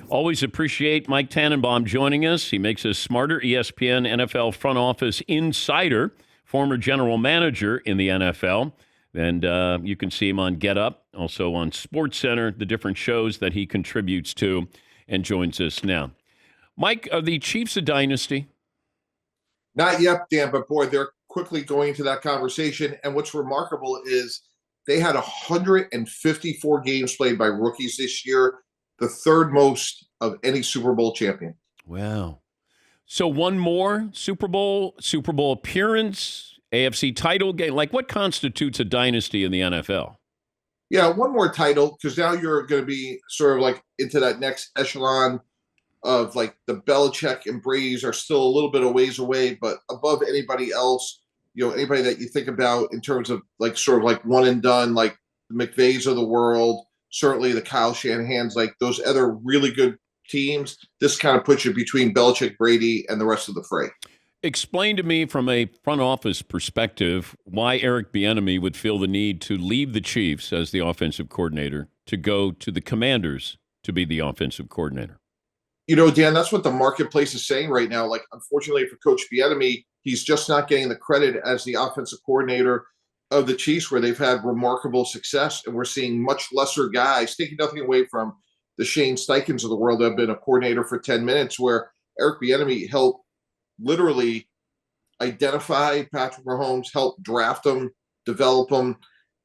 Always appreciate Mike Tannenbaum joining us. He makes us smarter. ESPN NFL front office insider, former general manager in the NFL. And you can see him on Get Up, also on SportsCenter, the different shows that he contributes to, and joins us now. Mike, are the Chiefs a dynasty? Not yet, Dan, but boy, they're quickly going into that conversation. And what's remarkable is they had 154 games played by rookies this year, the third most of any Super Bowl champion. Wow. So one more Super Bowl appearance, AFC title game. Like, what constitutes a dynasty in the NFL? Yeah, one more title, because now you're going to be sort of like into that next echelon of like the Belichick and Brady's are still a little bit of ways away, but above anybody else, anybody that you think about in terms of like sort of like one and done, like the McVays of the world, certainly the Kyle Shanahan's, like those other really good teams. This kind of puts you between Belichick, Brady, and the rest of the fray. Explain to me from a front office perspective why Eric Bieniemy would feel the need to leave the Chiefs as the offensive coordinator to go to the Commanders to be the offensive coordinator. Dan, that's what the marketplace is saying right now. Like, unfortunately for Coach Bieniemy, he's just not getting the credit as the offensive coordinator of the Chiefs, where they've had remarkable success. And we're seeing much lesser guys, taking nothing away from the Shane Steichens of the world that have been a coordinator for 10 minutes, where Eric Bieniemy helped literally identify Patrick Mahomes, help draft him, develop him,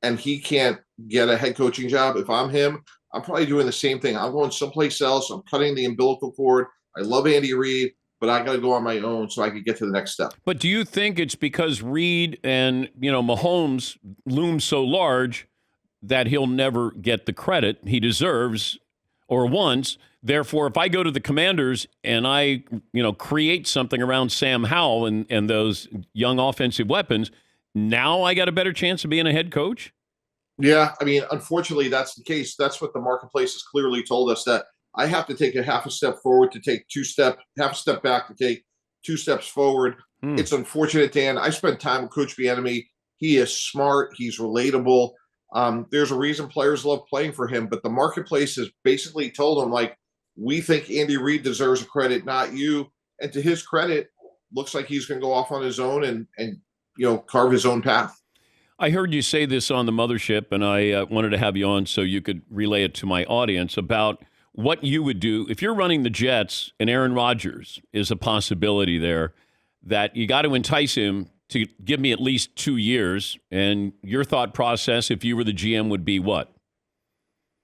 and he can't get a head coaching job. If I'm him, I'm probably doing the same thing. I'm going someplace else. I'm cutting the umbilical cord. I love Andy Reid, but I got to go on my own so I can get to the next step. But do you think it's because Reid and, Mahomes loom so large that he'll never get the credit he deserves or wants? Therefore, if I go to the Commanders and I, create something around Sam Howell and those young offensive weapons, now I got a better chance of being a head coach? Yeah, I mean, unfortunately, that's the case. That's what the marketplace has clearly told us, that I have to take a half a step forward to take half a step back to take 2 steps forward. It's unfortunate, Dan. I spent time with Coach Bieniemy. He is smart. He's relatable. There's a reason players love playing for him, but the marketplace has basically told him, like, we think Andy Reid deserves a credit, not you. And to his credit, looks like he's going to go off on his own and carve his own path. I heard you say this on the mothership, and I wanted to have you on so you could relay it to my audience about what you would do if you're running the Jets and Aaron Rodgers is a possibility there, that you got to entice him to give me at least 2 years. And your thought process, if you were the GM, would be what?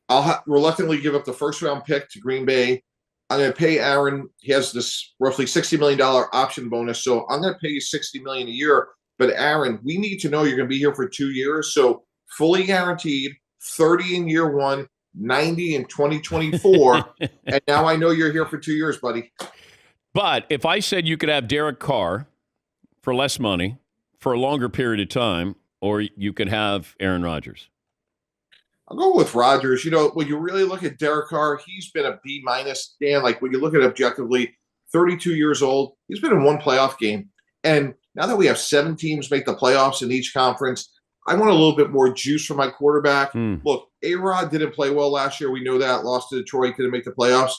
I'll reluctantly give up the first-round pick to Green Bay. I'm going to pay Aaron. He has this roughly $60 million option bonus, so I'm going to pay you $60 million a year. But Aaron, we need to know you're going to be here for 2 years, so fully guaranteed, 30 in year one, 90 in 2024, and now I know you're here for 2 years, buddy. But if I said you could have Derek Carr for less money for a longer period of time, or you could have Aaron Rodgers? I'll go with Rodgers. When you really look at Derek Carr, he's been a B-. Dan, like when you look at it objectively, 32 years old, he's been in one playoff game. And now that we have 7 teams make the playoffs in each conference, I want a little bit more juice for my quarterback. Look, A-Rod didn't play well last year. We know that. Lost to Detroit, didn't make the playoffs.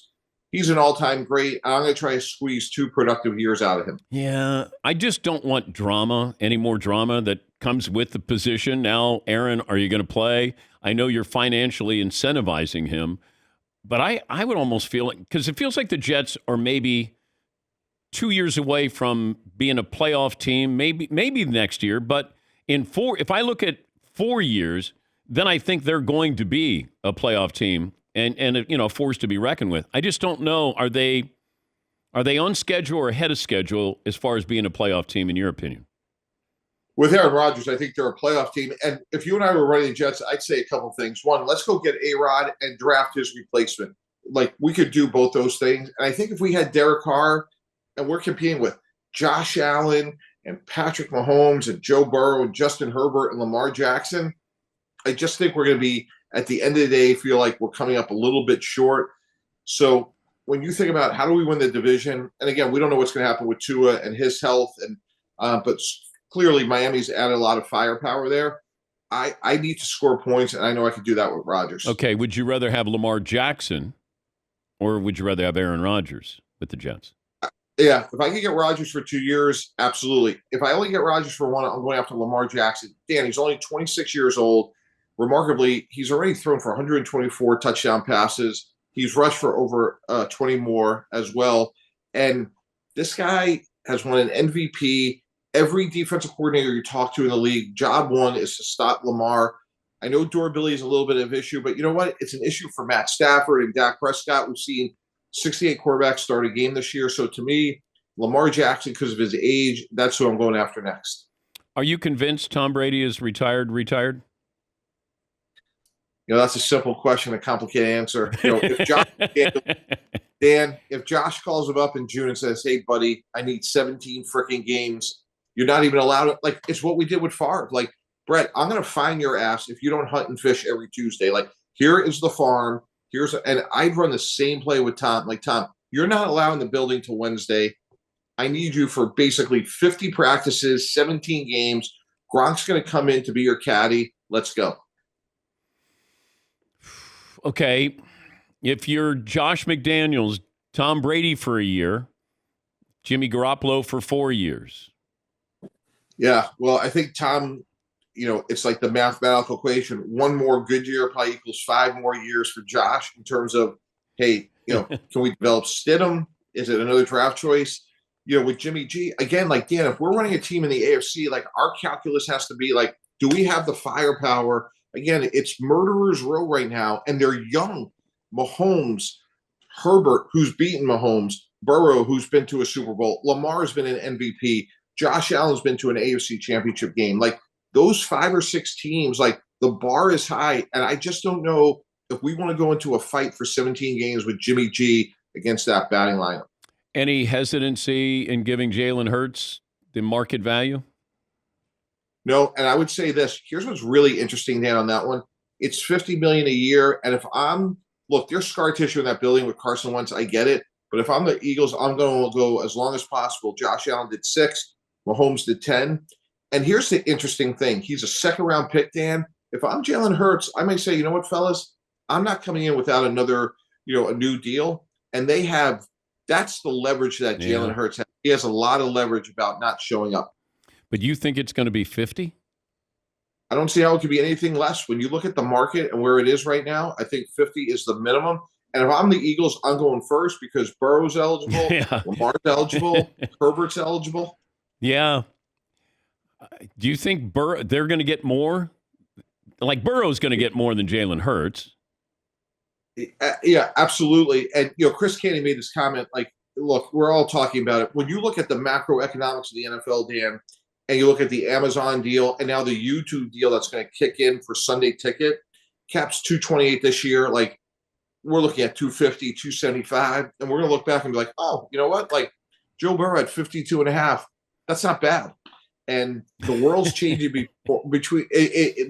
He's an all-time great. I'm going to try to squeeze 2 productive years out of him. Yeah, I just don't want drama, any more drama that comes with the position. Now, Aaron, are you going to play? I know you're financially incentivizing him, but I would almost feel like, because it feels like the Jets are maybe 2 years away from being a playoff team, maybe next year, but if I look at 4 years, then I think they're going to be a playoff team and a force to be reckoned with. I just don't know. Are they on schedule or ahead of schedule as far as being a playoff team, in your opinion? With Aaron Rodgers, I think they're a playoff team. And if you and I were running the Jets, I'd say a couple things. One, let's go get A-Rod and draft his replacement. Like, we could do both those things. And I think if we had Derek Carr and we're competing with Josh Allen and Patrick Mahomes and Joe Burrow and Justin Herbert and Lamar Jackson, I just think we're going to be, at the end of the day, feel like we're coming up a little bit short. So when you think about how do we win the division, and again, we don't know what's going to happen with Tua and his health, and but clearly Miami's added a lot of firepower there. I need to score points, and I know I can do that with Rodgers. Okay, would you rather have Lamar Jackson Or would you rather have Aaron Rodgers with the Jets? Yeah, if I could get Rodgers for 2 years, absolutely. If I only get Rodgers for one, I'm going after Lamar Jackson. Dan, he's only 26 years old. Remarkably, he's already thrown for 124 touchdown passes. He's rushed for over 20 more as well. And this guy has won an MVP. Every defensive coordinator you talk to in the league, job one is to stop Lamar. I know durability is a little bit of an issue, but you know what? It's an issue for Matt Stafford and Dak Prescott. We've seen 68 quarterbacks start a game this year. So to me, Lamar Jackson, because of his age, that's who I'm going after next. Are you convinced Tom Brady is retired? That's a simple question, a complicated answer. If Josh calls him up in June and says, "Hey, buddy, I need 17 freaking games," you're not even allowed to. Like, it's what we did with Favre. Like, Brett, I'm going to fine your ass if you don't hunt and fish every Tuesday. Like, here is the farm. And I'd run the same play with Tom. Like, Tom, you're not allowed in the building till Wednesday. I need you for basically 50 practices, 17 games. Gronk's going to come in to be your caddy. Let's go. Okay. If you're Josh McDaniels, Tom Brady for a year, Jimmy Garoppolo for 4 years. Yeah. Well, I think Tom, it's like the mathematical equation. One more good year probably equals 5 more years for Josh in terms of, hey, can we develop Stidham? Is it another draft choice? With Jimmy G, again, like, Dan, if we're running a team in the AFC, like, our calculus has to be like, do we have the firepower? Again, it's murderer's row right now, and they're young. Mahomes, Herbert, who's beaten Mahomes, Burrow, who's been to a Super Bowl, Lamar's been an MVP, Josh Allen's been to an AFC championship game. Like, those 5 or 6 teams, like, the bar is high, and I just don't know if we want to go into a fight for 17 games with Jimmy G against that batting lineup. Any hesitancy in giving Jalen Hurts the market value? No, and I would say this. Here's what's really interesting, Dan, on that one. It's $50 million a year, and if there's scar tissue in that building with Carson Wentz, I get it. But if I'm the Eagles, I'm going to go as long as possible. Josh Allen did 6, Mahomes did 10. And here's the interesting thing. He's a second-round pick, Dan. If I'm Jalen Hurts, I might say, you know what, fellas? I'm not coming in without another, a new deal. And that's the leverage that Jalen Hurts has. He has a lot of leverage about not showing up. But you think it's going to be 50? I don't see how it could be anything less. When you look at the market and where it is right now, I think 50 is the minimum. And if I'm the Eagles, I'm going first because Burrow's eligible, Lamar's eligible, Herbert's eligible. Yeah. Do you think they're going to get more? Like, Burrow's going to get more than Jalen Hurts. Yeah, absolutely. And, Chris Canty made this comment, like, look, we're all talking about it. When you look at the macroeconomics of the NFL, Dan, and you look at the Amazon deal and now the YouTube deal that's going to kick in for Sunday Ticket, Cap's 228 this year. Like, we're looking at 250, 275, and we're going to look back and be like, oh, you know what? Like, Joe Burrow at 52.5. That's not bad. And the world's changing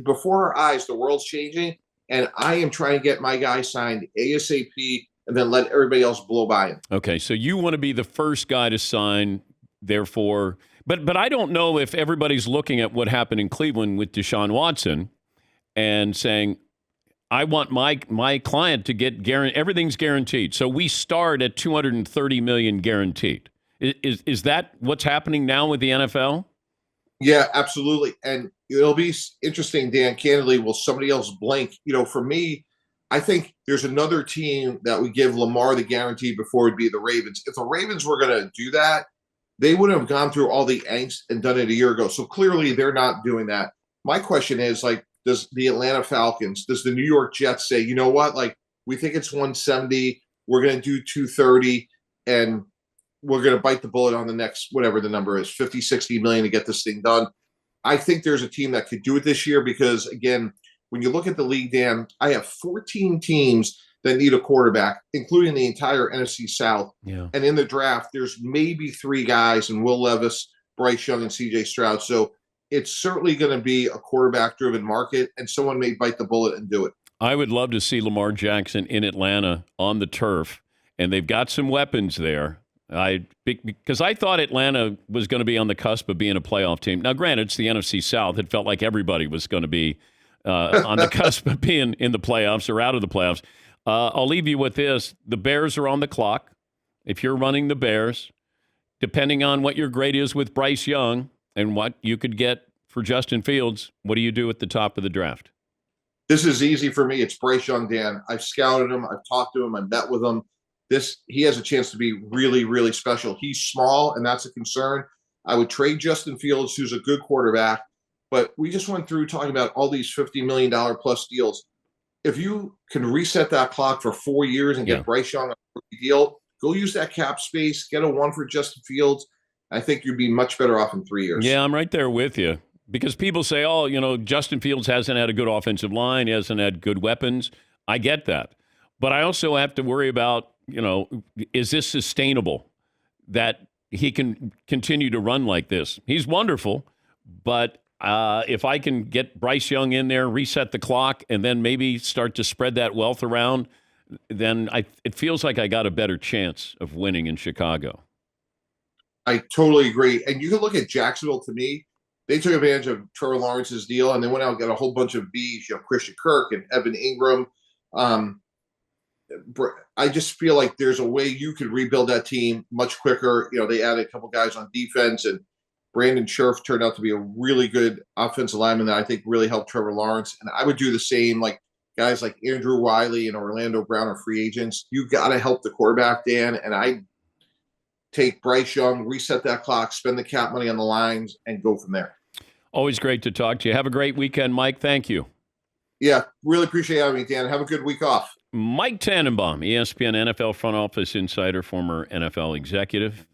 before our eyes. The world's changing, and I am trying to get my guy signed ASAP, and then let everybody else blow by him. Okay, so you want to be the first guy to sign, therefore. But I don't know if everybody's looking at what happened in Cleveland with Deshaun Watson and saying, I want my client to get everything's guaranteed. So we start at $230 million guaranteed. Is that what's happening now with the NFL? Yeah, absolutely. And it'll be interesting, Dan, candidly, will somebody else blink? For me, I think there's another team that would give Lamar the guarantee before it would be the Ravens. If the Ravens were going to do that, they wouldn't have gone through all the angst and done it a year ago. So clearly they're not doing that. My question is, like, does the Atlanta Falcons, does the New York Jets say, you know what, like, we think it's 170, we're going to do 230, and we're going to bite the bullet on the next, whatever the number is, 50, 60 million to get this thing done. I think there's a team that could do it this year because, again, when you look at the league, Dan, I have 14 teams that need a quarterback, including the entire NFC South. Yeah. And in the draft, there's maybe 3 guys, and Will Levis, Bryce Young, and CJ Stroud. So it's certainly going to be a quarterback-driven market, and someone may bite the bullet and do it. I would love to see Lamar Jackson in Atlanta on the turf, and they've got some weapons there. Because I thought Atlanta was going to be on the cusp of being a playoff team. Now, granted, it's the NFC South. It felt like everybody was going to be on the cusp of being in the playoffs or out of the playoffs. I'll leave you with this. The Bears are on the clock. If you're running the Bears, depending on what your grade is with Bryce Young and what you could get for Justin Fields, what do you do at the top of the draft? This is easy for me. It's Bryce Young, Dan. I've scouted him. I've talked to him. I've met with him. He has a chance to be really, really special. He's small, and that's a concern. I would trade Justin Fields, who's a good quarterback. But we just went through talking about all these $50 million plus deals. If you can reset that clock for 4 years and get Bryce Young a rookie deal, go use that cap space, get a one for Justin Fields. I think you'd be much better off in 3 years. Yeah, I'm right there with you. Because people say, oh, Justin Fields hasn't had a good offensive line. He hasn't had good weapons. I get that. But I also have to worry about, is this sustainable that he can continue to run like this? He's wonderful, but if I can get Bryce Young in there, reset the clock, and then maybe start to spread that wealth around, then it feels like I got a better chance of winning in Chicago. I totally agree. And you can look at Jacksonville. To me, they took advantage of Trevor Lawrence's deal, and they went out and got a whole bunch of Bs, Christian Kirk and Evan Ingram. I just feel like there's a way you could rebuild that team much quicker. They added a couple guys on defense, and Brandon Scherf turned out to be a really good offensive lineman that I think really helped Trevor Lawrence. And I would do the same, like guys like Andrew Wiley and Orlando Brown are free agents. You got to help the quarterback, Dan, and I take Bryce Young, reset that clock, spend the cap money on the lines, and go from there. Always great to talk to you. Have a great weekend, Mike. Thank you. Yeah, really appreciate having me, Dan. Have a good week off. Mike Tannenbaum, ESPN NFL front office insider, former NFL executive.